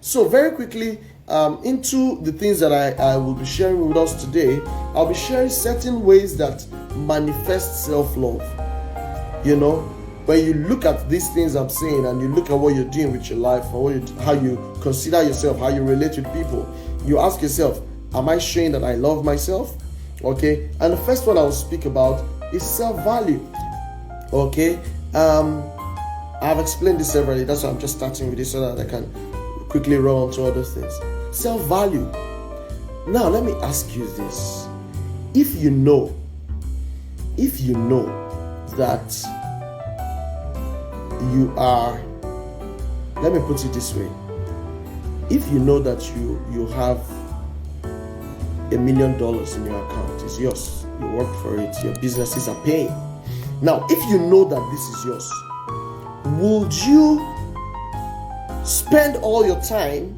So very quickly, into the things that I will be sharing with us today, I'll be sharing certain ways that manifest self-love. When you look at these things I'm saying and you look at what you're doing with your life, or how you consider yourself, how you relate with people, you ask yourself, am I showing that I love myself? Okay, and the first one I will speak about is self-value. Okay, I've explained this severally, that's why I'm just starting with this so that I can quickly run on to other things. Self-value. Now let me ask you this. If you know that you are, let me put it this way, if you know that you have $1 million in your account, it's yours, you work for it, your businesses are paying. Now if you know that this is yours, would you spend all your time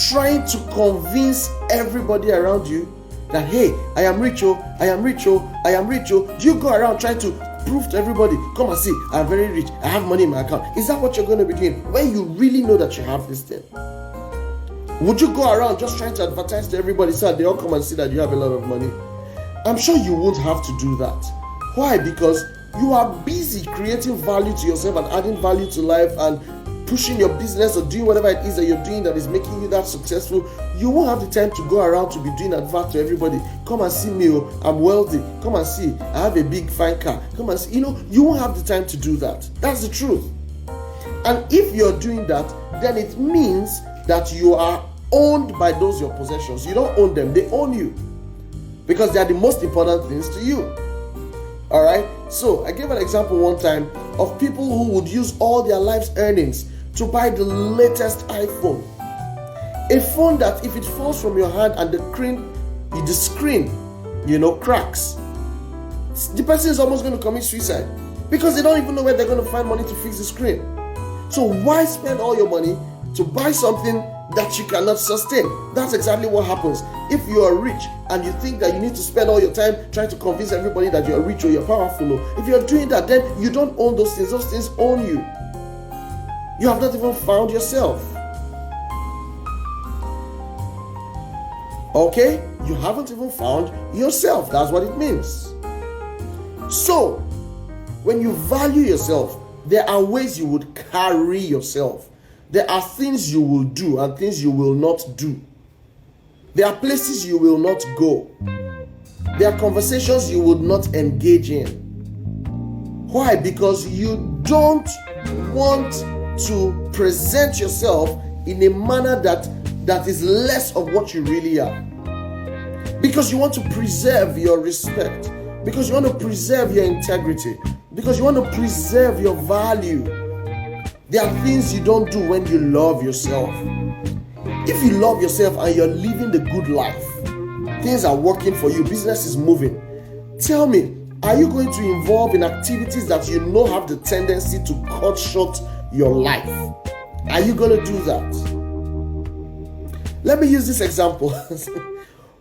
trying to convince everybody around you that, hey, I am rich, oh, I am rich, oh, I am rich, oh? Do you go around trying to prove to everybody, come and see, I am very rich, I have money in my account? Is that what you're going to be doing when you really know that you have this thing? Would you go around just trying to advertise to everybody so that they all come and see that you have a lot of money? I'm sure you won't have to do that. Why? Because you are busy creating value to yourself and adding value to life and pushing your business or doing whatever it is that you're doing that is making you that successful. You won't have the time to go around to be doing advert to everybody. Come and see me, oh, I'm wealthy. Come and see, I have a big fine car. Come and see. You won't have the time to do that. That's the truth. And if you're doing that, then it means that you are owned by those your possessions. You don't own them, they own you, because they are the most important things to you. All right. So I gave an example one time of people who would use all their life's earnings to buy the latest iPhone. A phone that if it falls from your hand and the screen, cracks, the person is almost going to commit suicide because they don't even know where they're going to find money to fix the screen. So why spend all your money to buy something that you cannot sustain? That's exactly what happens if you are rich and you think that you need to spend all your time trying to convince everybody that you're rich or you're powerful. If you're doing that, then you don't own those things. Those things own you. You have not even found yourself. Okay? You haven't even found yourself. That's what it means. So, when you value yourself, there are ways you would carry yourself. There are things you will do and things you will not do. There are places you will not go. There are conversations you would not engage in. Why? Because you don't want to present yourself in a manner that is less of what you really are. Because you want to preserve your respect. Because you want to preserve your integrity. Because you want to preserve your value. There are things you don't do when you love yourself. If you love yourself and you're living the good life, things are working for you, business is moving, tell me, are you going to involve in activities that you know have the tendency to cut short your life? Are you going to do that? Let me use this example.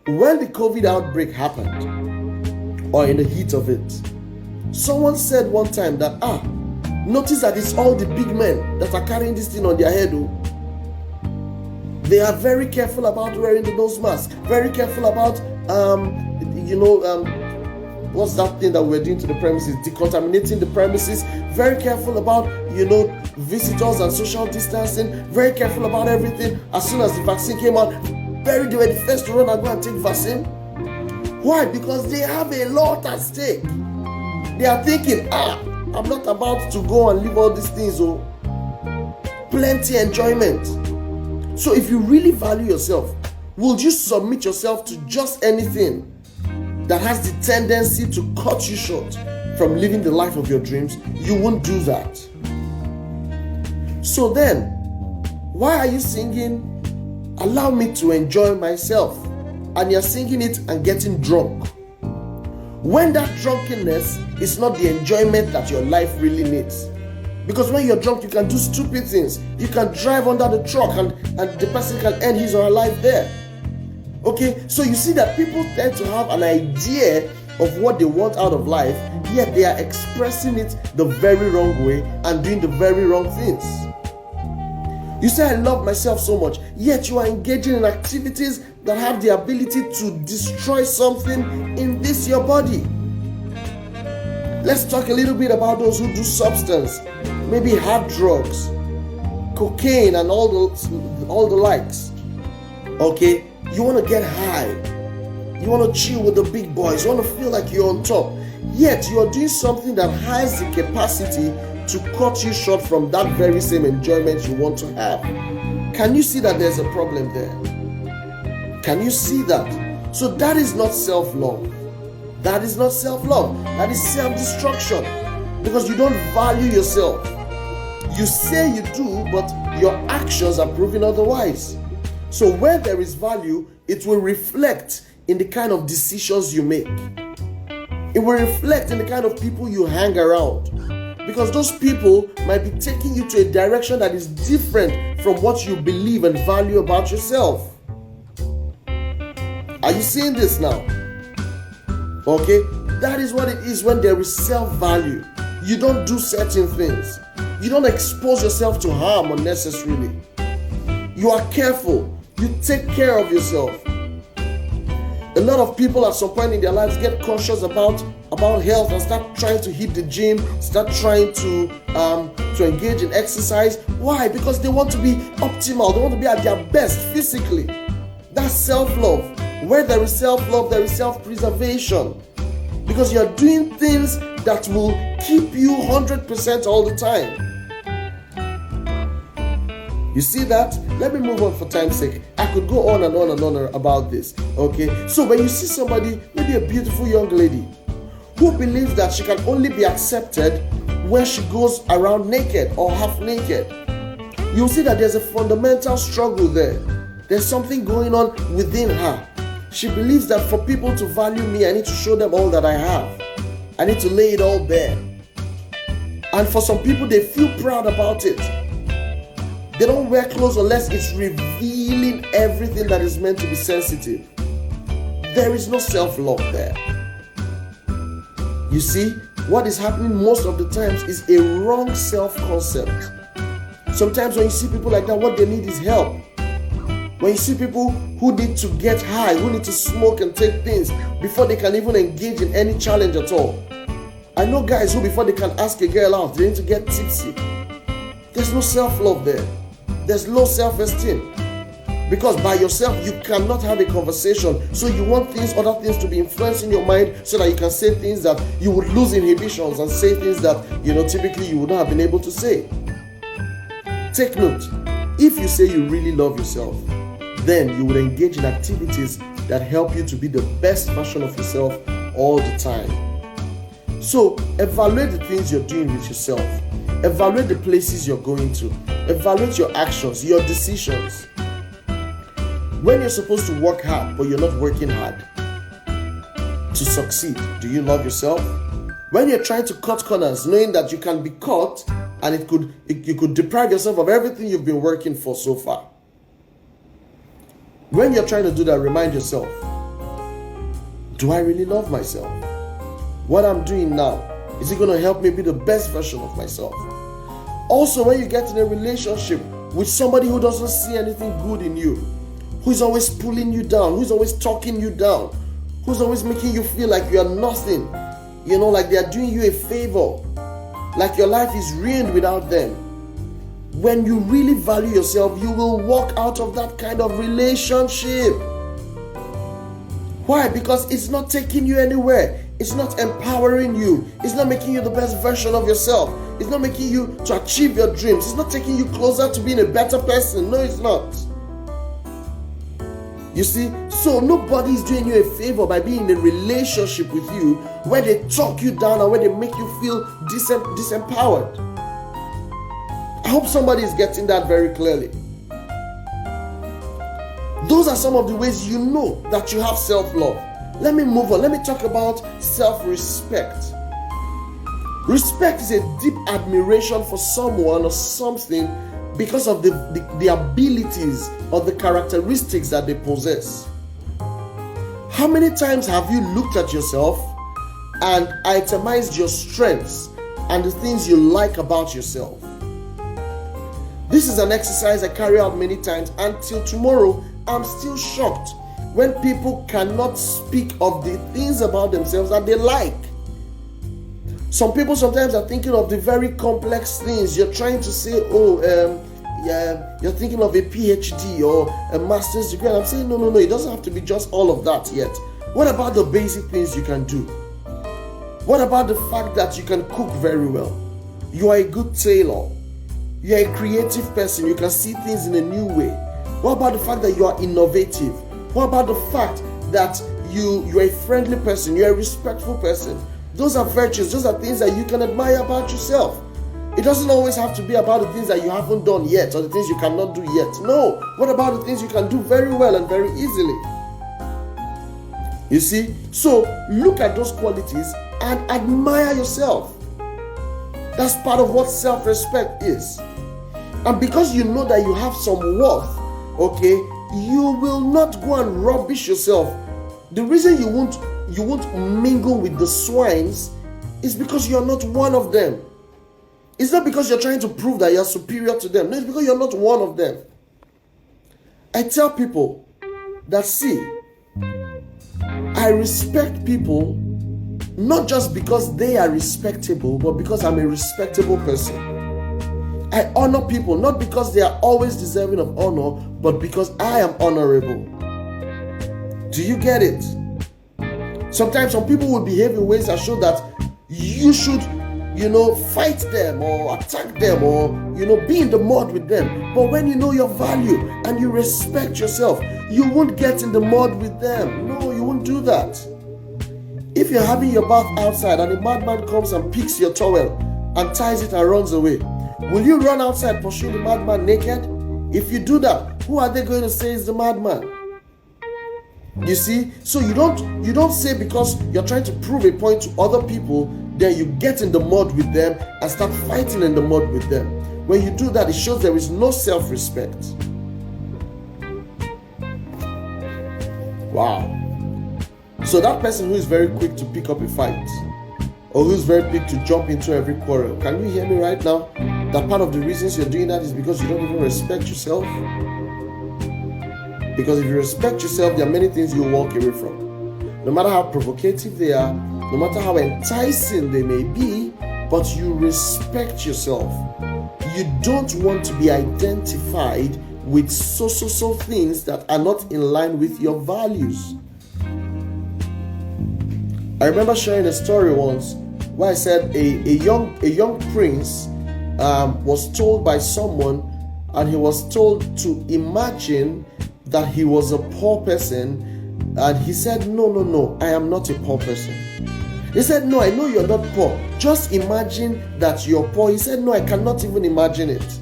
When the COVID outbreak happened, or in the heat of it, someone said one time that, notice that it's all the big men that are carrying this thing on their head. They are very careful about wearing the nose mask, very careful about, what's that thing that we're doing to the premises, decontaminating the premises, very careful about, visitors and social distancing, very careful about everything. As soon as the vaccine came out, they were the first to run and go and take vaccine. Why? Because they have a lot at stake. They are thinking, I'm not about to go and leave all these things. Plenty enjoyment. So if you really value yourself, would you submit yourself to just anything that has the tendency to cut you short from living the life of your dreams? You won't do that. So then, why are you singing, allow me to enjoy myself? And you're singing it and getting drunk. When that drunkenness is not the enjoyment that your life really needs. Because when you're drunk, you can do stupid things. You can drive under the truck and the person can end his or her life there. Okay, so you see that people tend to have an idea of what they want out of life, yet they are expressing it the very wrong way and doing the very wrong things. You say, I love myself so much, yet you are engaging in activities that have the ability to destroy something in this your body. Let's talk a little bit about those who do substance, maybe hard drugs, cocaine and all the likes. Okay, you want to get high, you want to chill with the big boys, you want to feel like you're on top, yet you are doing something that has the capacity to cut you short from that very same enjoyment you want to have. Can you see that there's a problem there? Can you see that? So that is not self-love. That is not self-love. That is self-destruction, because you don't value yourself. You say you do, but your actions are proving otherwise. So where there is value, it will reflect in the kind of decisions you make. It will reflect in the kind of people you hang around, because those people might be taking you to a direction that is different from what you believe and value about yourself. Are you seeing this now? Okay, that is what it is when there is self-value. You don't do certain things. You don't expose yourself to harm unnecessarily. You are careful. You take care of yourself. A lot of people at some point in their lives get conscious about health and start trying to hit the gym, start trying to engage in exercise. Why? Because they want to be optimal. They want to be at their best physically. That's self-love. Where there is self-love, there is self-preservation. Because you're doing things that will keep you 100% all the time. You see that? Let me move on for time's sake. I could go on and on and on about this. Okay? So when you see somebody, maybe a beautiful young lady, who believes that she can only be accepted when she goes around naked or half naked, you'll see that there's a fundamental struggle there. There's something going on within her. She believes that for people to value me, I need to show them all that I have. I need to lay it all bare. And for some people, they feel proud about it. They don't wear clothes unless it's revealing everything that is meant to be sensitive. There is no self-love there. You see, what is happening most of the times is a wrong self-concept. Sometimes when you see people like that, what they need is help. When you see people who need to get high, who need to smoke and take things before they can even engage in any challenge at all. I know guys who before they can ask a girl out, they need to get tipsy. There's no self-love there. There's low self-esteem. Because by yourself, you cannot have a conversation. So you want other things to be influencing your mind so that you can say things that you would lose inhibitions and say things that, typically you would not have been able to say. Take note. If you say you really love yourself, then you will engage in activities that help you to be the best version of yourself all the time. So evaluate the things you're doing with yourself. Evaluate the places you're going to. Evaluate your actions, your decisions. When you're supposed to work hard, but you're not working hard to succeed, do you love yourself? When you're trying to cut corners, knowing that you can be caught and you could deprive yourself of everything you've been working for so far. When you're trying to do that, remind yourself, do I really love myself? What I'm doing now, is it going to help me be the best version of myself? Also, when you get in a relationship with somebody who doesn't see anything good in you, who's always pulling you down, who's always talking you down, who's always making you feel like you are nothing, like they are doing you a favor, like your life is ruined without them. When you really value yourself, you will walk out of that kind of relationship. Why? Because it's not taking you anywhere. It's not empowering you. It's not making you the best version of yourself. It's not making you to achieve your dreams. It's not taking you closer to being a better person. No, it's not. You see, so nobody is doing you a favor by being in a relationship with you where they talk you down and where they make you feel disempowered. I hope somebody is getting that very clearly. Those are some of the ways you know that you have self-love. Let me move on. Let me talk about self-respect. Respect is a deep admiration for someone or something because of the abilities or the characteristics that they possess. How many times have you looked at yourself and itemized your strengths and the things you like about yourself? This is an exercise I carry out many times. Until tomorrow, I'm still shocked when people cannot speak of the things about themselves that they like. Some people sometimes are thinking of the very complex things. You're trying to say, you're thinking of a PhD or a master's degree. And I'm saying, no, it doesn't have to be just all of that yet. What about the basic things you can do? What about the fact that you can cook very well? You are a good tailor. You're a creative person. You can see things in a new way. What about the fact that you are innovative? What about the fact that you're a friendly person? You're a respectful person? Those are virtues. Those are things that you can admire about yourself. It doesn't always have to be about the things that you haven't done yet or the things you cannot do yet. No. What about the things you can do very well and very easily? You see? So look at those qualities and admire yourself. That's part of what self-respect is. And because you know that you have some worth, okay, you will not go and rubbish yourself. The reason you won't mingle with the swines is because you're not one of them. It's not because you're trying to prove that you're superior to them. No, it's because you're not one of them. I tell people that, see, I respect people not just because they are respectable, but because I'm a respectable person. I honor people not because they are always deserving of honor, but because I am honorable. Do you get it? Sometimes some people will behave in ways that show that you should, fight them or attack them or, be in the mud with them. But when you know your value and you respect yourself, you won't get in the mud with them. No, you won't do that. If you're having your bath outside and a madman comes and picks your towel and ties it and runs away, will you run outside pursue the madman naked? If you do that, who are they going to say is the madman? You see? So you don't say because you're trying to prove a point to other people, then you get in the mud with them and start fighting in the mud with them. When you do that, it shows there is no self-respect. Wow. So that person who is very quick to pick up a fight, or who's very quick to jump into every quarrel, can you hear me right now? That part of the reasons you're doing that is because you don't even respect yourself. Because if you respect yourself, there are many things you walk away from. No matter how provocative they are, no matter how enticing they may be, but you respect yourself. You don't want to be identified with so things that are not in line with your values. I remember sharing a story once where I said a young prince was told by someone, and he was told to imagine that he was a poor person, and he said, no, I am not a poor person. He said, no, I know you're not poor. Just imagine that you're poor. He said, no, I cannot even imagine it.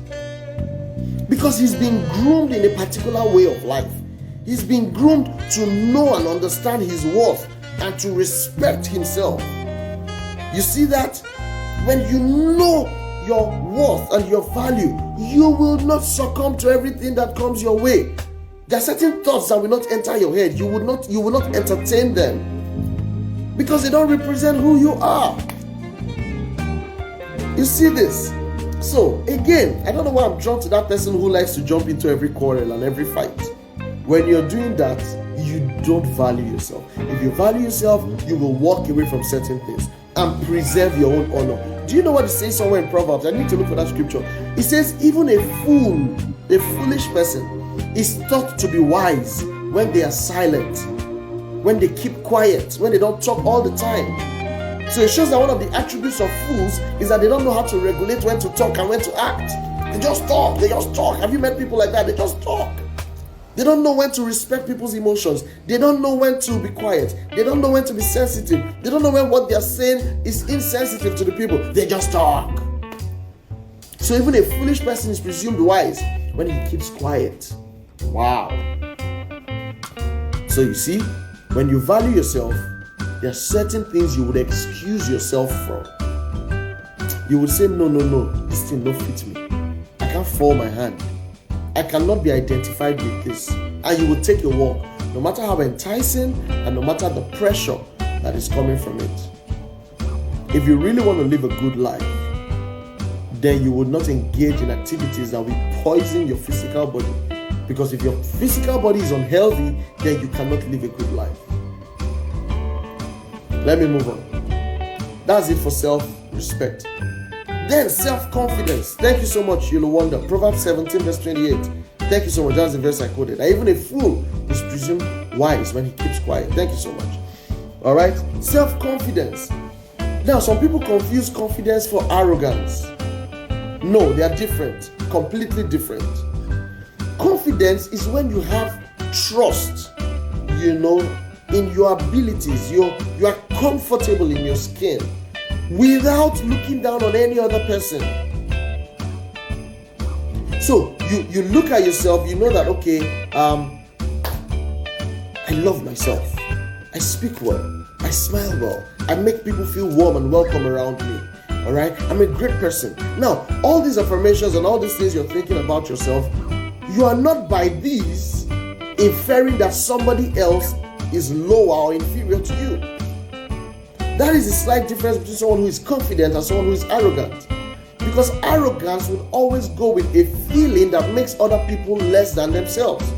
Because he's been groomed in a particular way of life. He's been groomed to know and understand his worth and to respect himself. You see that? When you know your worth and your value, you will not succumb to everything that comes your way. There are certain thoughts that will not enter your head. You will not entertain them because they don't represent who you are. You see this? So again, I don't know why I'm drawn to that person who likes to jump into every quarrel and every fight. When you're doing that, you don't value yourself. If you value yourself, you will walk away from certain things and preserve your own honor. Do you know what it says somewhere in Proverbs? I need to look for that scripture. It says, even a foolish person is thought to be wise when they are silent, when they keep quiet, when they don't talk all the time. So it shows that one of the attributes of fools is that they don't know how to regulate when to talk and when to act. They just talk. Have you met people like that? They just talk. They don't know when to respect people's emotions. They don't know when to be quiet. They don't know when to be sensitive. They don't know when what they're saying is insensitive to the people. They just talk. So even a foolish person is presumed wise when he keeps quiet. Wow. So you see, when you value yourself, there are certain things you would excuse yourself from. You would say, no, this thing don't fit me. I can't fall my hand. I cannot be identified with this. And you will take a walk, no matter how enticing and no matter the pressure that is coming from it. If you really want to live a good life, then you would not engage in activities that will poison your physical body. Because if your physical body is unhealthy, then you cannot live a good life. Let me move on. That's it for self-respect. Then self-confidence. Thank you so much, you'll wonder. Proverbs 17 verse 28. Thank you so much. That's the verse I quoted. Even a fool is presumed wise when he keeps quiet. Thank you so much. All right. Self-confidence. Now, some people confuse confidence for arrogance. No, they are different. Completely different. Confidence is when you have trust, in your abilities. You are comfortable in your skin without looking down on any other person. So you look at yourself, you know that, okay, I love myself. I speak well. I smile well. I make people feel warm and welcome around me. All right? I'm a great person. Now, all these affirmations and all these things you're thinking about yourself, you are not by these inferring that somebody else is lower or inferior to you. That is a slight difference between someone who is confident and someone who is arrogant. Because arrogance would always go with a feeling that makes other people less than themselves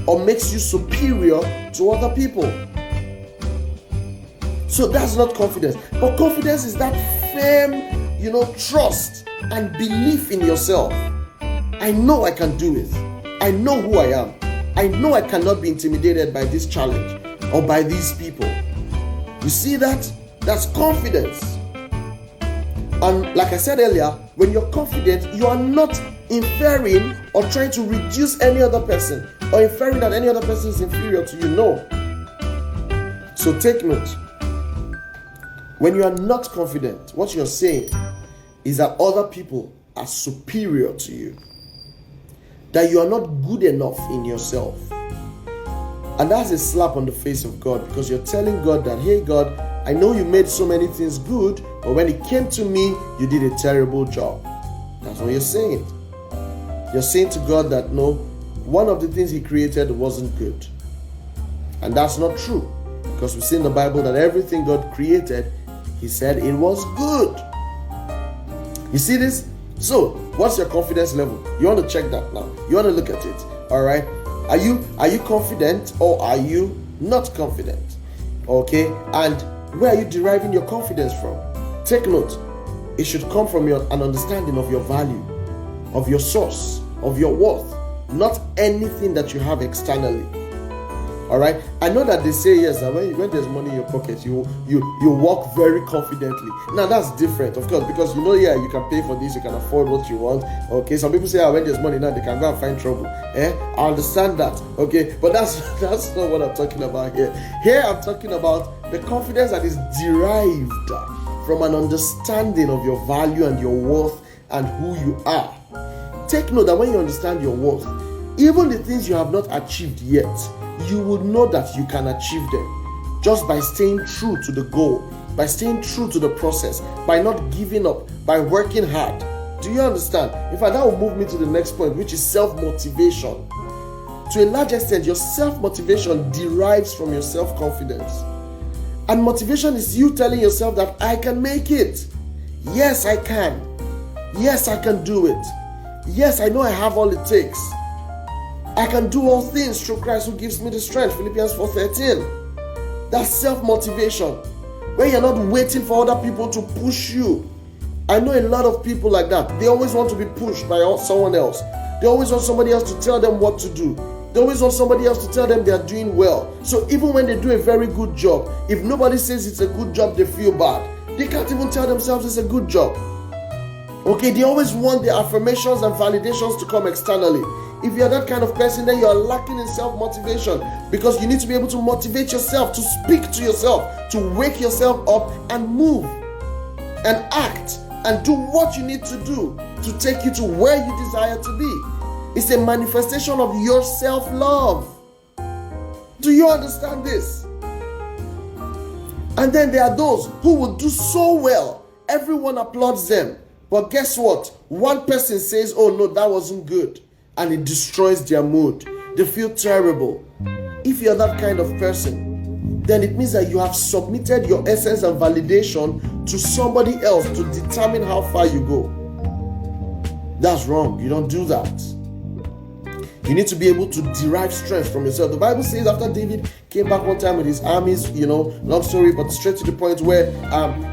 or makes you superior to other people. So that's not confidence. But confidence is that firm, trust and belief in yourself. I know I can do it. I know who I am. I know I cannot be intimidated by this challenge or by these people. You see that? That's confidence. And like I said earlier, when you're confident, you are not inferring or trying to reduce any other person or inferring that any other person is inferior to you. No. So take note. When you are not confident, what you're saying is that other people are superior to you. That you are not good enough in yourself. And that's a slap on the face of God, because you're telling God that, hey God, I know you made so many things good, but when it came to me, you did a terrible job. That's what you're saying. You're saying to God that no, one of the things He created wasn't good. And that's not true, because we see in the Bible that everything God created, He said it was good. You see this? So, what's your confidence level? You want to check that now. You want to look at it. All right? Are you confident or are you not confident? Okay? And where are you deriving your confidence from? Take note. It should come from an understanding of your value, of your source, of your worth, not anything that you have externally. All right, I know that they say yes, that when there's money in your pocket, you walk very confidently. Now that's different, of course, because you can pay for this, you can afford what you want. Okay, some people say when there's money now they can go and find trouble. I understand that. Okay, but that's not what I'm talking about here. Here I'm talking about the confidence that is derived from an understanding of your value and your worth and who you are. Take note that when you understand your worth, even the things you have not achieved yet, you will know that you can achieve them just by staying true to the goal, by staying true to the process, by not giving up, by working hard. Do you understand? In fact, that will move me to the next point, which is self-motivation. To a large extent, your self-motivation derives from your self-confidence. And motivation is you telling yourself that I can make it. Yes, I can. Yes, I can do it. Yes, I know I have all it takes. I can do all things through Christ who gives me the strength. Philippians 4:13. That's self-motivation. When you're not waiting for other people to push you. I know a lot of people like that. They always want to be pushed by someone else. They always want somebody else to tell them what to do. They always want somebody else to tell them they are doing well. So even when they do a very good job, if nobody says it's a good job, they feel bad. They can't even tell themselves it's a good job. Okay, they always want their affirmations and validations to come externally. If you're that kind of person, then you're lacking in self-motivation, because you need to be able to motivate yourself, to speak to yourself, to wake yourself up and move and act and do what you need to do to take you to where you desire to be. It's a manifestation of your self-love. Do you understand this? And then there are those who will do so well. Everyone applauds them. But guess what? One person says, oh no, that wasn't good. And it destroys their mood. They feel terrible. If you're that kind of person, then it means that you have submitted your essence and validation to somebody else to determine how far you go. That's wrong. You don't do that. You need to be able to derive strength from yourself. The Bible says after David came back one time with his armies, long story, but straight to the point where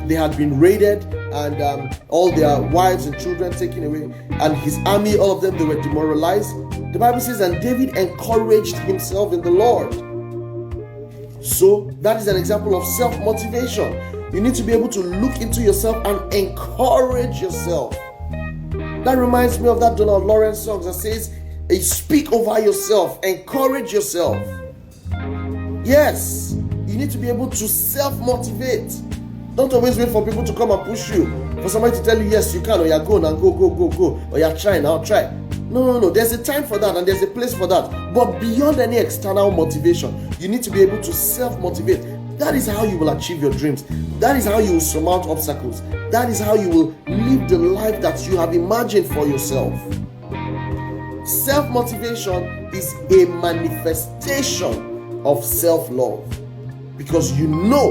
they had been raided and all their wives and children taken away, and his army, all of them, they were demoralized. The Bible says, and David encouraged himself in the Lord. So that is an example of self-motivation. You need to be able to look into yourself and encourage yourself. That reminds me of that Donald Lawrence song that says, speak over yourself, encourage yourself. Yes, you need to be able to self-motivate. Don't always wait for people to come and push you, for somebody to tell you, yes, you can, or you're going and go, or you're trying, I'll try. No. There's a time for that and there's a place for that. But beyond any external motivation, you need to be able to self-motivate. That is how you will achieve your dreams. That is how you will surmount obstacles. That is how you will live the life that you have imagined for yourself. Self-motivation is a manifestation of self-love, because you know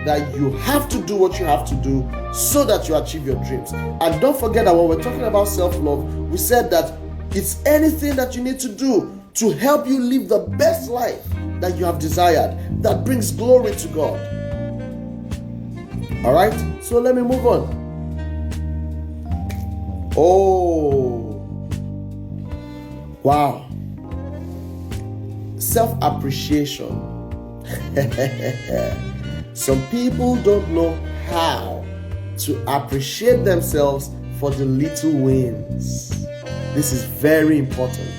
that you have to do what you have to do so that you achieve your dreams. And don't forget that when we're talking about self-love, we said that it's anything that you need to do to help you live the best life that you have desired, that brings glory to God. All right, so let me move on. Wow. Self-appreciation. Some people don't know how to appreciate themselves for the little wins. This is very important.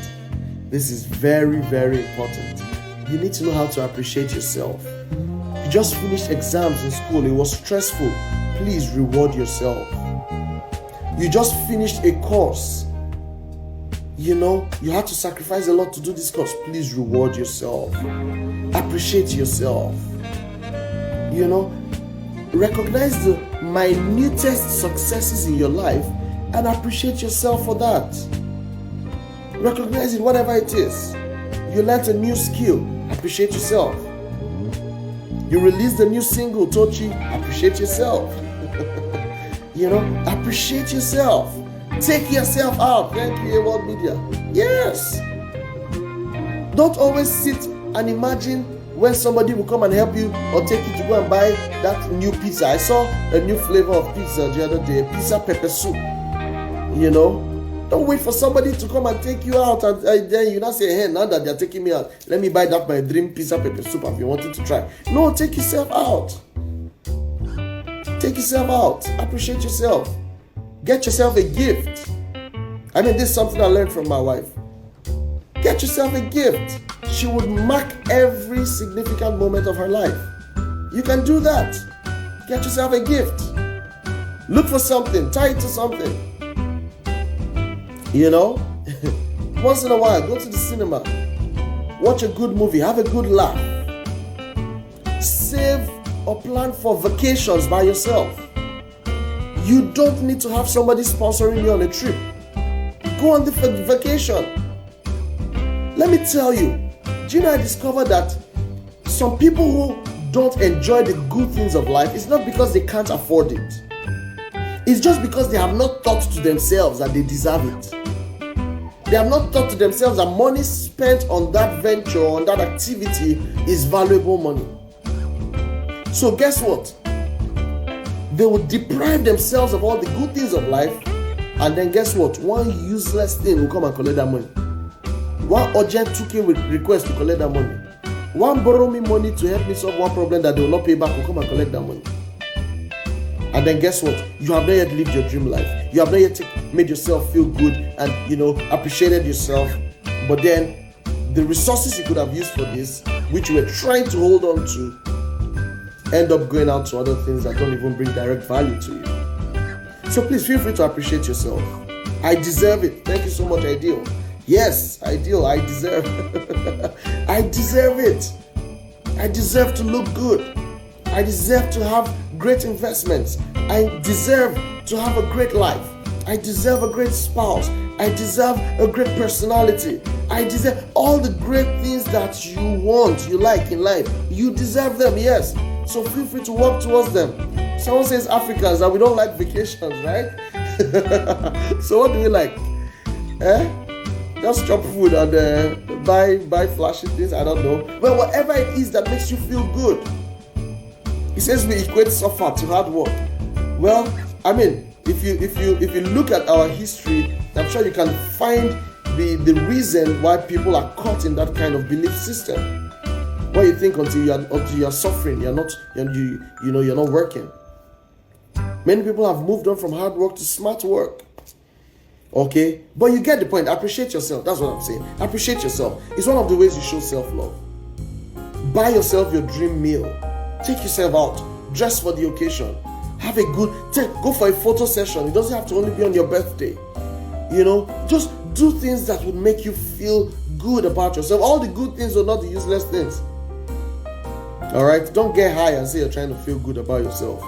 This is very, very important. You need to know how to appreciate yourself. You just finished exams in school. It was stressful. Please reward yourself. You just finished a course. You had to sacrifice a lot to do this course. Please reward yourself. Appreciate yourself. Recognize the minutest successes in your life and appreciate yourself for that. Recognize it, whatever it is. You learned a new skill, appreciate yourself. You released a new single, Tochi, appreciate yourself. Appreciate yourself. Take yourself out. Thank you, World Media. Yes. Don't always sit and imagine when somebody will come and help you or take you to go and buy that new pizza. I saw a new flavor of pizza the other day, pizza pepper soup. Don't wait for somebody to come and take you out and then you not say, hey, now that they're taking me out, let me buy that my dream pizza pepper soup if you wanted to try. No, take yourself out. Take yourself out. Appreciate yourself. Get yourself a gift. This is something I learned from my wife. Get yourself a gift. She would mark every significant moment of her life. You can do that. Get yourself a gift. Look for something. Tie it to something. Once in a while, go to the cinema. Watch a good movie. Have a good laugh. Save or plan for vacations by yourself. You don't need to have somebody sponsoring you on a trip. Go on the vacation. Let me tell you, I discovered that some people who don't enjoy the good things of life, it's not because they can't afford it. It's just because they have not thought to themselves that they deserve it. They have not thought to themselves that money spent on that venture, on that activity is valuable money. So guess what? They will deprive themselves of all the good things of life, and then guess what? One useless thing will come and collect that money. One urgent 2K request to collect that money. One borrow me money to help me solve one problem that they will not pay back will come and collect that money. And then guess what? You have not yet lived your dream life. You have not yet made yourself feel good and, appreciated yourself. But then the resources you could have used for this, which you were trying to hold on to, end up going out to other things that don't even bring direct value to you. So please feel free to appreciate yourself. I deserve it. Thank you so much, Ideal. Yes, Ideal, I deserve I deserve it. I deserve to look good. I deserve to have great investments. I deserve to have a great life. I deserve a great spouse. I deserve a great personality. I deserve all the great things that you want, you like in life. You deserve them, yes. So feel free to work towards them. Someone says Africans that we don't like vacations, right? So what do we like? Just chop food and buy flashy things. I don't know. Well, whatever it is that makes you feel good. He says we equate suffer to hard work. Well, I mean, if you look at our history, I'm sure you can find the reason why people are caught in that kind of belief system. What you think until you are suffering, you're not working. Many people have moved on from hard work to smart work. Okay, but you get the point. Appreciate yourself. That's what I'm saying. Appreciate yourself. It's one of the ways you show self-love. Buy yourself your dream meal. Take yourself out. Dress for the occasion. Have a go for a photo session. It doesn't have to only be on your birthday. Just do things that would make you feel good about yourself. All the good things are not the useless things. All right, don't get high and say you're trying to feel good about yourself.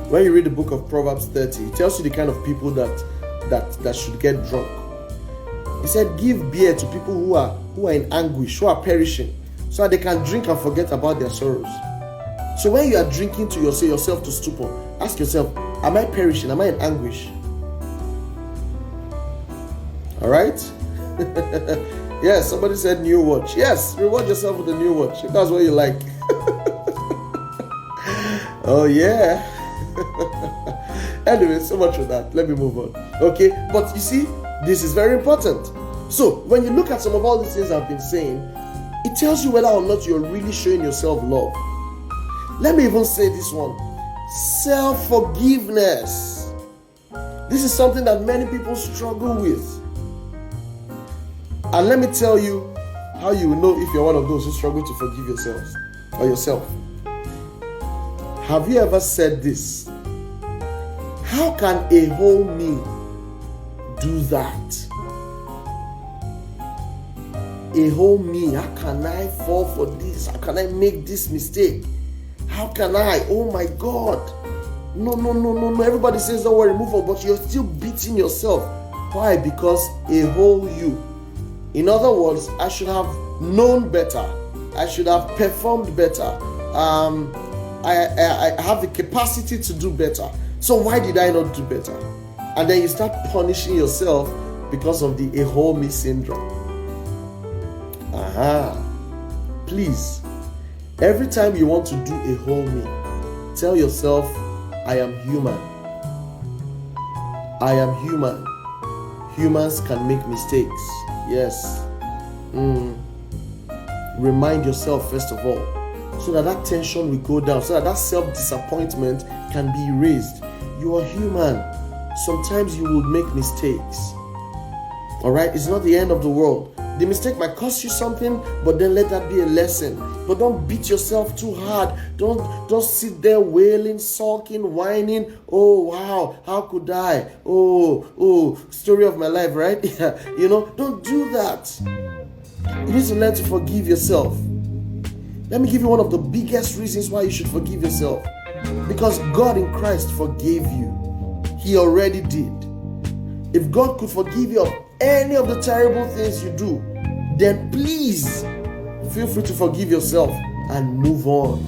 When you read the book of Proverbs 30, it tells you the kind of people that should get drunk. He said, give beer to people who are in anguish, who are perishing, so that they can drink and forget about their sorrows. So when you are drinking to yourself to stupor, ask yourself, am I perishing? Am I in anguish? All right? Yes, somebody said new watch. Yes, reward yourself with a new watch if that's what you like. Oh yeah. Anyway, so much for that. Let me move on. Okay, but you see, this is very important. So when you look at some of all these things I've been saying, it tells you whether or not you're really showing yourself love. Let me even say this one. Self-forgiveness. This is something that many people struggle with. And let me tell you how you will know if you're one of those who struggle to forgive yourselves or yourself. Have you ever said this? How can a whole me do that? A whole me, how can I fall for this? How can I make this mistake? How can I? Oh my God. No. Everybody says don't worry, move on, but you're still beating yourself. Why? Because a whole you. In other words, I should have known better. I should have performed better. I have the capacity to do better. So why did I not do better? And then you start punishing yourself because of the a whole me syndrome. Please, every time you want to do a whole me, tell yourself, I am human. I am human. Humans can make mistakes. Yes. Remind yourself first of all, so that tension will go down, so that self-disappointment can be erased. You are human. Sometimes you will make mistakes. All right? It's not the end of the world. The mistake might cost you something, but then let that be a lesson. But don't beat yourself too hard. Don't sit there wailing, sulking, whining. Oh, wow, how could I? Oh, story of my life, right? Don't do that. You need to learn to forgive yourself. Let me give you one of the biggest reasons why you should forgive yourself. Because God in Christ forgave you. He already did. If God could forgive you of any of the terrible things you do, then please feel free to forgive yourself and move on.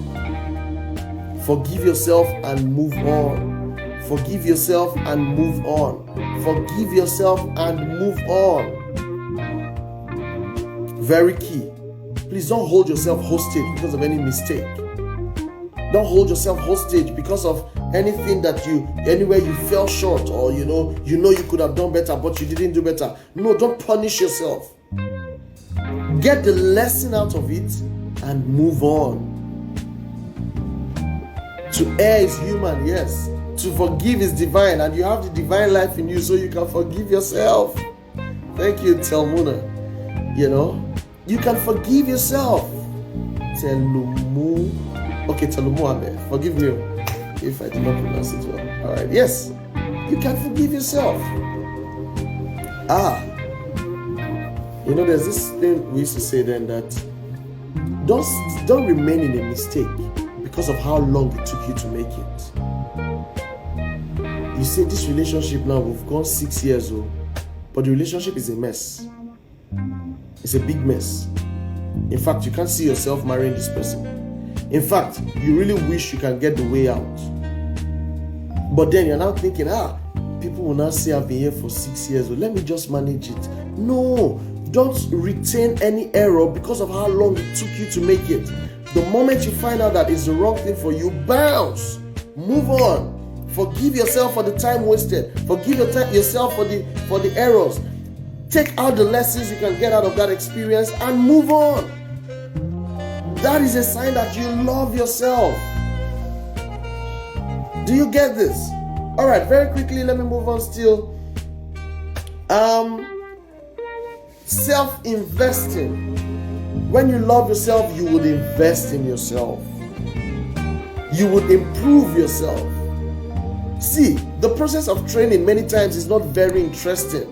Forgive yourself and move on. Forgive yourself and move on. Forgive yourself and move on. Very key. Please don't hold yourself hostage because of any mistake. Don't hold yourself hostage because of anything anywhere you fell short, or you could have done better but you didn't do better. No, don't punish yourself. Get the lesson out of it and move on. To err is human, yes. To forgive is divine, and you have the divine life in you, so you can forgive yourself. Thank you, Telmuna. You can forgive yourself. Telumu. Okay, Telumuame. Forgive me if I did not pronounce it well. All right. Yes, you can forgive yourself. There's this thing we used to say then, that don't remain in a mistake because of how long it took you to make it. You say this relationship now, we've gone 6 years old, but the relationship is a mess. It's a big mess. In fact, you can't see yourself marrying this person. In fact, you really wish you can get the way out. But then you're now thinking, people will now say I've been here for 6 years, so let me just manage it. No, don't retain any error because of how long it took you to make it. The moment you find out that it's the wrong thing for you, bounce, move on. Forgive yourself for the time wasted. Forgive yourself for the errors. Take out the lessons you can get out of that experience and move on. That is a sign that you love yourself. Do you get this? All right, very quickly, let me move on still. Self-investing. When you love yourself, you would invest in yourself. You would improve yourself. See, the process of training many times is not very interesting.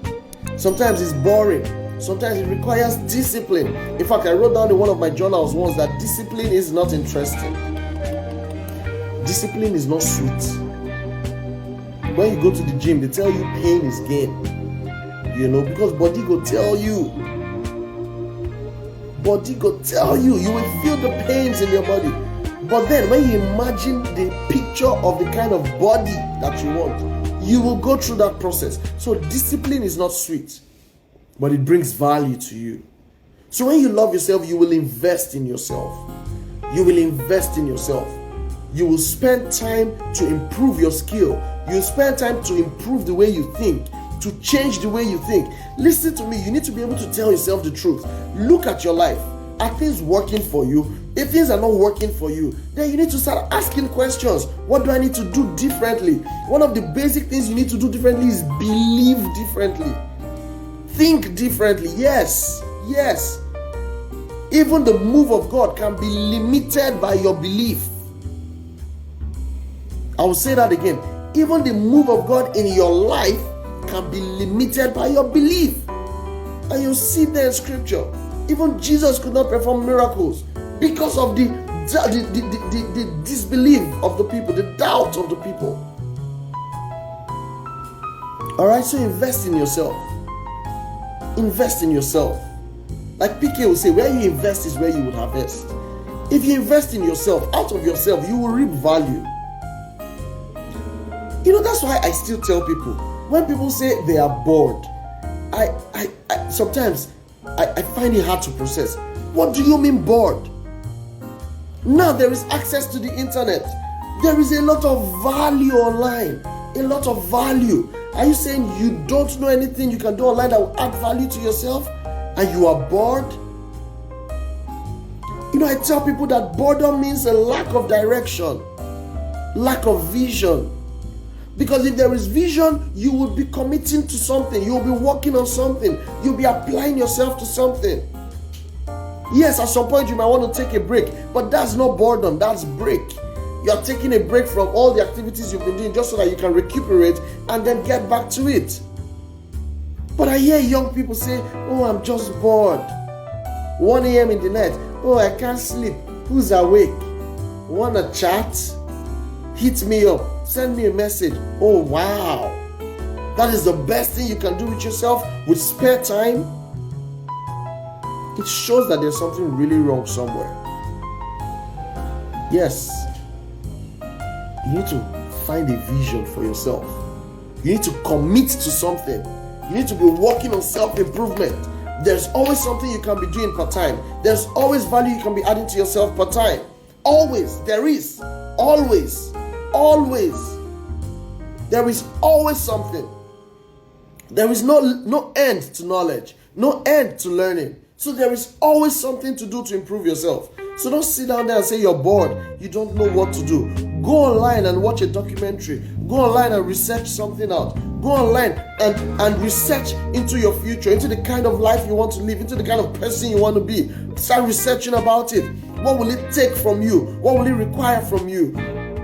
Sometimes it's boring. Sometimes it requires discipline. In fact, I wrote down in one of my journals once that discipline is not interesting. Discipline is not sweet. When you go to the gym, they tell you pain is gain. Because body go tell you. Body go tell you. You will feel the pains in your body. But then when you imagine the picture of the kind of body that you want, you will go through that process. So discipline is not sweet, but it brings value to you. So when you love yourself, you will invest in yourself. You will invest in yourself. You will spend time to improve your skill. You will spend time to improve the way you think, to change the way you think. Listen to me, you need to be able to tell yourself the truth. Look at your life. Are things working for you? If things are not working for you, then you need to start asking questions. What do I need to do differently? One of the basic things you need to do differently is believe differently. Think differently. Yes. Even the move of God can be limited by your belief. I will say that again. Even the move of God in your life can be limited by your belief. And you see there in scripture. Even Jesus could not perform miracles because of the disbelief of the people, the doubt of the people. Alright, so invest in yourself. Invest in yourself. Like PK will say, where you invest is where you will harvest. If you invest in yourself, out of yourself, you will reap value. That's why I still tell people, when people say they are bored, I sometimes I find it hard to process. What do you mean bored? Now there is access to the internet. There is a lot of value online. A lot of value. Are you saying you don't know anything you can do online that will add value to yourself and you are bored? I tell people that boredom means a lack of direction, lack of vision. Because if there is vision, you will be committing to something. You will be working on something. You'll be applying yourself to something. Yes, at some point you might want to take a break, but that's not boredom, that's break. You're taking a break from all the activities you've been doing just so that you can recuperate and then get back to it. But I hear young people say, oh, I'm just bored. 1 a.m. in the night, oh, I can't sleep. Who's awake? Wanna chat? Hit me up. Send me a message. Oh, wow. That is the best thing you can do with yourself with spare time. It shows that there's something really wrong somewhere. Yes. You need to find a vision for yourself. You need to commit to something. You need to be working on self-improvement. There's always something you can be doing per time. There's always value you can be adding to yourself per time. Always. There is. Always. There is always something. There is no end to knowledge, no end to learning. So there is always something to do to improve yourself. So don't sit down there and say you're bored, you don't know what to do. Go online and watch a documentary. Go online and research something out. Go online and research into your future, into the kind of life you want to live, into the kind of person you want to be. Start researching about it. What will it take from you? What will it require from you?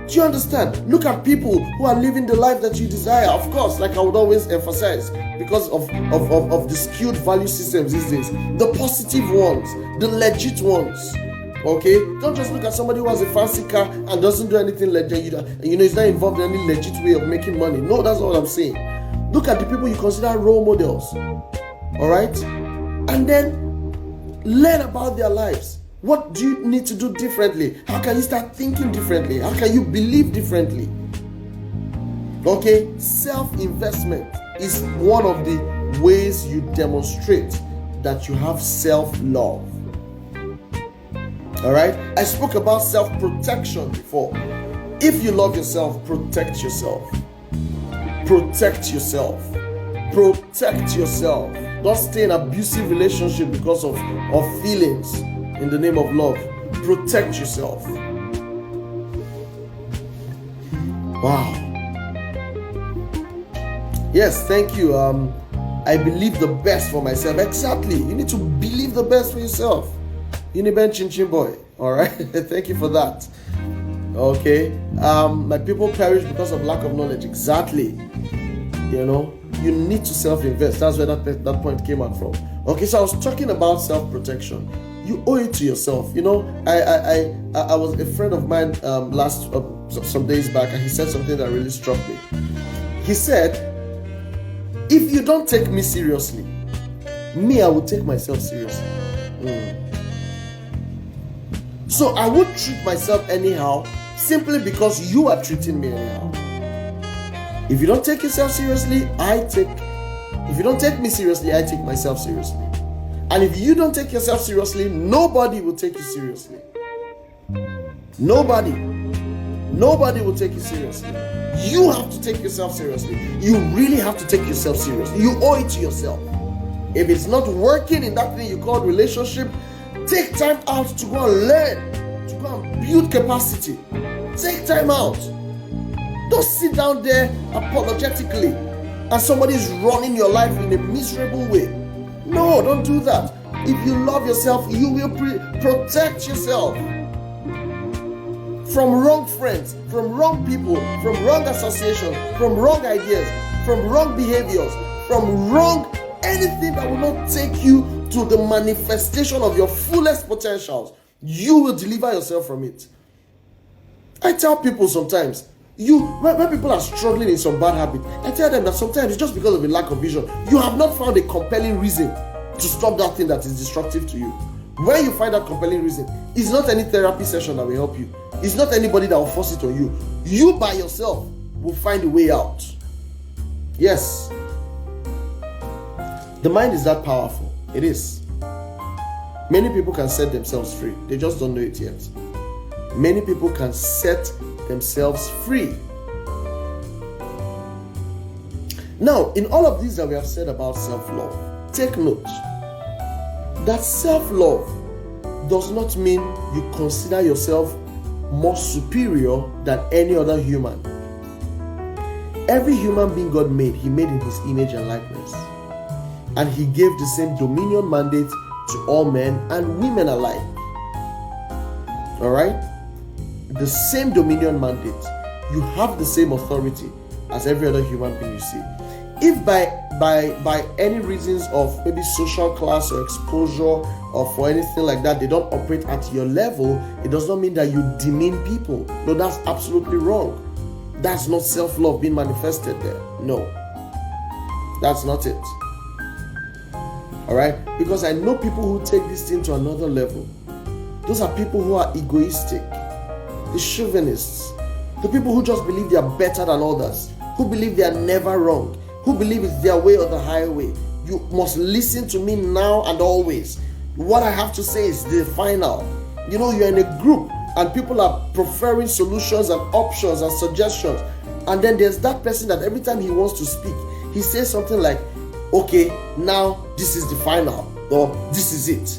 Do you understand? Look at people who are living the life that you desire. Of course, like I would always emphasize, because of the skewed value systems these days. The positive ones, the legit ones. Okay? Don't just look at somebody who has a fancy car and doesn't do anything legit. He's not involved in any legit way of making money. No, that's not what I'm saying. Look at the people you consider role models. Alright? And then learn about their lives. What do you need to do differently? How can you start thinking differently? How can you believe differently? Okay, self-investment is one of the ways you demonstrate that you have self-love. All right, I spoke about self-protection before. If you love yourself, protect yourself. Protect yourself. Protect yourself. Don't stay in an abusive relationship because of feelings in the name of love. Protect yourself. Wow. Yes, thank you. I believe the best for myself. Exactly. You need to believe the best for yourself. Uniben Chin Chin Boy. All right. Thank you for that. Okay. My people perish because of lack of knowledge. Exactly. You know, you need to self-invest. That's where that point came out from. Okay, so I was talking about self-protection. You owe it to yourself. You know, I was a friend of mine some days back, and he said something that really struck me. He said, if you don't take me seriously, me, I will take myself seriously. So I would treat myself anyhow, simply because you are treating me anyhow. If you don't take yourself seriously, if you don't take me seriously, I take myself seriously. And if you don't take yourself seriously, nobody will take you seriously. Nobody will take you seriously. You have to take yourself seriously. You really have to take yourself seriously. You owe it to yourself. If it's not working in that thing you call relationship, take time out to go and learn, to go and build capacity. Take time out. Don't sit down there apologetically and somebody is running your life in a miserable way. No, don't do that. If you love yourself, you will protect yourself from wrong friends, from wrong people, from wrong associations, from wrong ideas, from wrong behaviors, from wrong anything that will not take you to the manifestation of your fullest potentials. You will deliver yourself from it. I tell people sometimes, when people are struggling in some bad habit, I tell them that sometimes it's just because of a lack of vision. You have not found a compelling reason to stop that thing that is destructive to you. When you find that compelling reason, it's not any therapy session that will help you. It's not anybody that will force it on you. You by yourself will find a way out. Yes. The mind is that powerful. It is. Many people can set themselves free. They just don't know it yet. Many people can set themselves free. Now, in all of these that we have said about self-love, take note that self-love does not mean you consider yourself more superior than any other human. Every human being God made, He made in His image and likeness. And He gave the same dominion mandate to all men and women alike. Alright? The same dominion mandate. You have the same authority as every other human being you see. If by any reasons of maybe social class or exposure or for anything like that, they don't operate at your level, it does not mean that you demean people. No, that's absolutely wrong. That's not self-love being manifested there. No, that's not it. Alright? Because I know people who take this thing to another level. Those are people who are egoistic, the chauvinists, the people who just believe they are better than others, who believe they are never wrong, who believe it's their way or the highway. You must listen to me now and always. What I have to say is the final. You know, you're in a group and people are preferring solutions and options and suggestions. And then there's that person that every time he wants to speak, he says something like, okay, now this is the final, or this is it.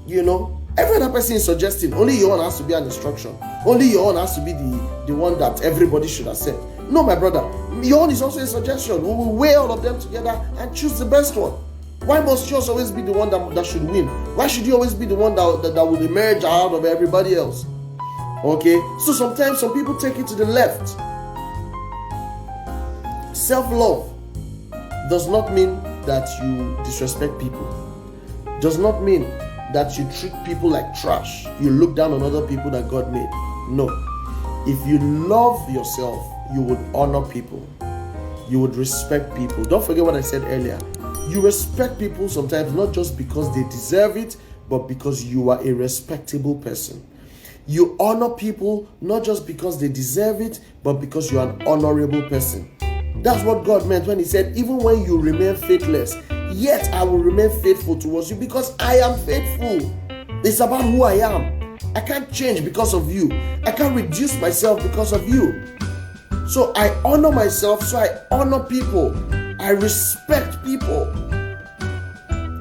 You know, every other person is suggesting, only your own has to be an instruction. Only your own has to be the one that everybody should accept. No, my brother, your own is also a suggestion. We will weigh all of them together and choose the best one. Why must yours always be the one that should win? Why should you always be the one that will emerge out of everybody else? Okay, so sometimes some people take it to the left. Self-love does not mean that you disrespect people. Does not mean that you treat people like trash. You look down on other people that God made. No. If you love yourself, you would honor people. You would respect people. Don't forget what I said earlier. You respect people sometimes not just because they deserve it, but because you are a respectable person. You honor people not just because they deserve it, but because you're an honorable person. That's what God meant when he said, even when you remain faithless, yet I will remain faithful towards you because I am faithful. It's about who I am. I can't change because of you. I can't reduce myself because of you. So I honor myself, so I honor people. I respect people.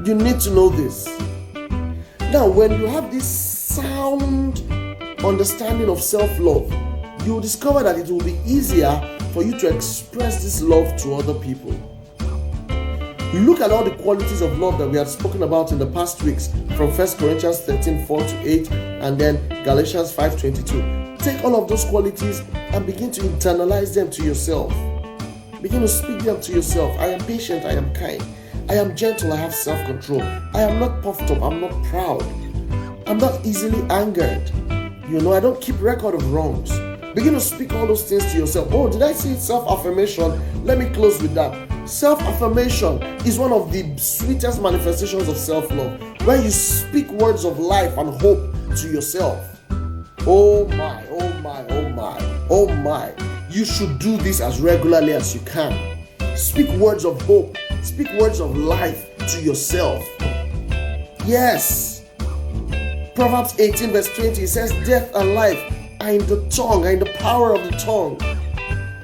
You need to know this. Now, when you have this sound understanding of self-love, you will discover that it will be easier for you to express this love to other people. Look at all the qualities of love that we had spoken about in the past weeks from 1 Corinthians 13, 4-8, and then Galatians 5:22. Take all of those qualities and begin to internalize them to yourself. Begin to speak them to yourself. I am patient, I am kind. I am gentle, I have self-control. I am not puffed up, I'm not proud. I'm not easily angered. I don't keep record of wrongs. Begin to speak all those things to yourself. Oh, did I say self-affirmation? Let me close with that. Self-affirmation is one of the sweetest manifestations of self-love, where you speak words of life and hope to yourself. Oh my, oh my, oh my, oh my. You should do this as regularly as you can. Speak words of hope. Speak words of life to yourself. Yes. Proverbs 18 verse 20 says, death and life are in the tongue, are in the power of the tongue.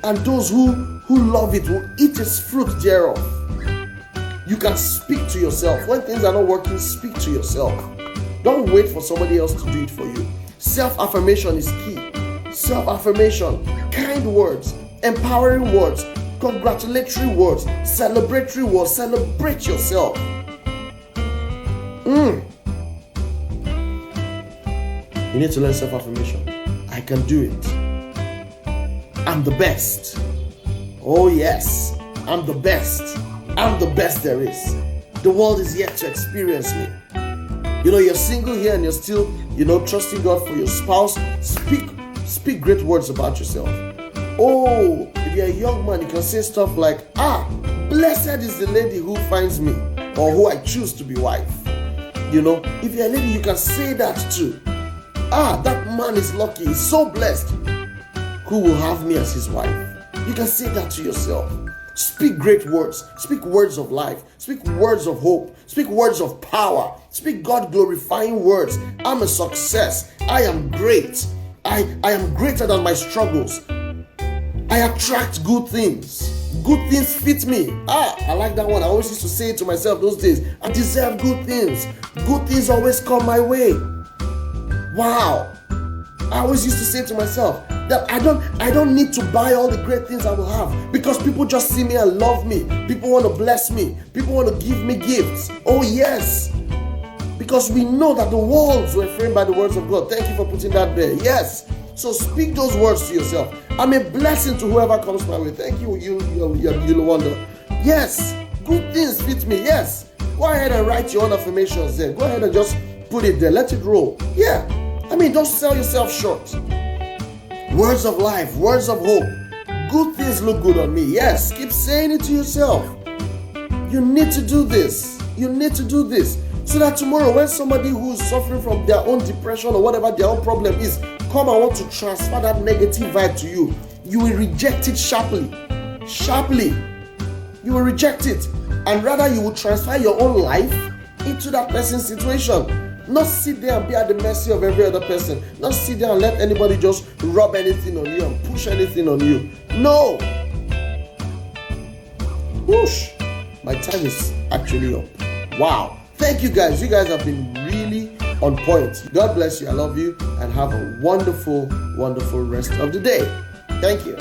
And those who love it will eat its fruit thereof. You can speak to yourself. When things are not working, speak to yourself. Don't wait for somebody else to do it for you. Self-affirmation is key. Self-affirmation, kind words, empowering words, congratulatory words, celebratory words. Celebrate yourself. You need to learn self-affirmation. I can do it. I'm the best. Oh yes, I'm the best. I'm the best there is. The world is yet to experience me. You're single here and you're still, trusting God for your spouse. Speak great words about yourself. Oh, if you're a young man, you can say stuff like, blessed is the lady who finds me, or who I choose to be wife. If you're a lady, you can say that too. That man is lucky, he's so blessed, who will have me as his wife. You can say that to yourself. Speak great words. Speak words of life. Speak words of hope. Speak words of power. Speak God-glorifying words. I'm a success. I am great. I am greater than my struggles. I attract good things. Good things fit me. I like that one. I always used to say it to myself those days. I deserve good things. Good things always come my way. Wow. I always used to say to myself that I don't need to buy all the great things I will have, because people just see me and love me. People want to bless me. People want to give me gifts. Oh yes. Because we know that the walls were framed by the words of God. Thank you for putting that there. Yes. So speak those words to yourself. I'm a blessing to whoever comes my way. Thank you, you wonder. Yes. Good things fit me. Yes. Go ahead and write your own affirmations there. Go ahead and just put it there. Let it roll. Yeah. Don't sell yourself short. Words of life, words of hope. Good things look good on me. Yes, keep saying it to yourself. You need to do this. You need to do this. So that tomorrow, when somebody who's suffering from their own depression or whatever their own problem is, come and want to transfer that negative vibe to you, you will reject it sharply. Sharply. You will reject it. And rather, you will transfer your own life into that person's situation. Not sit there and be at the mercy of every other person. Not sit there and let anybody just rub anything on you and push anything on you. No. Whoosh. My time is actually up. Wow. Thank you guys. You guys have been really on point. God bless you. I love you. And have a wonderful, wonderful rest of the day. Thank you.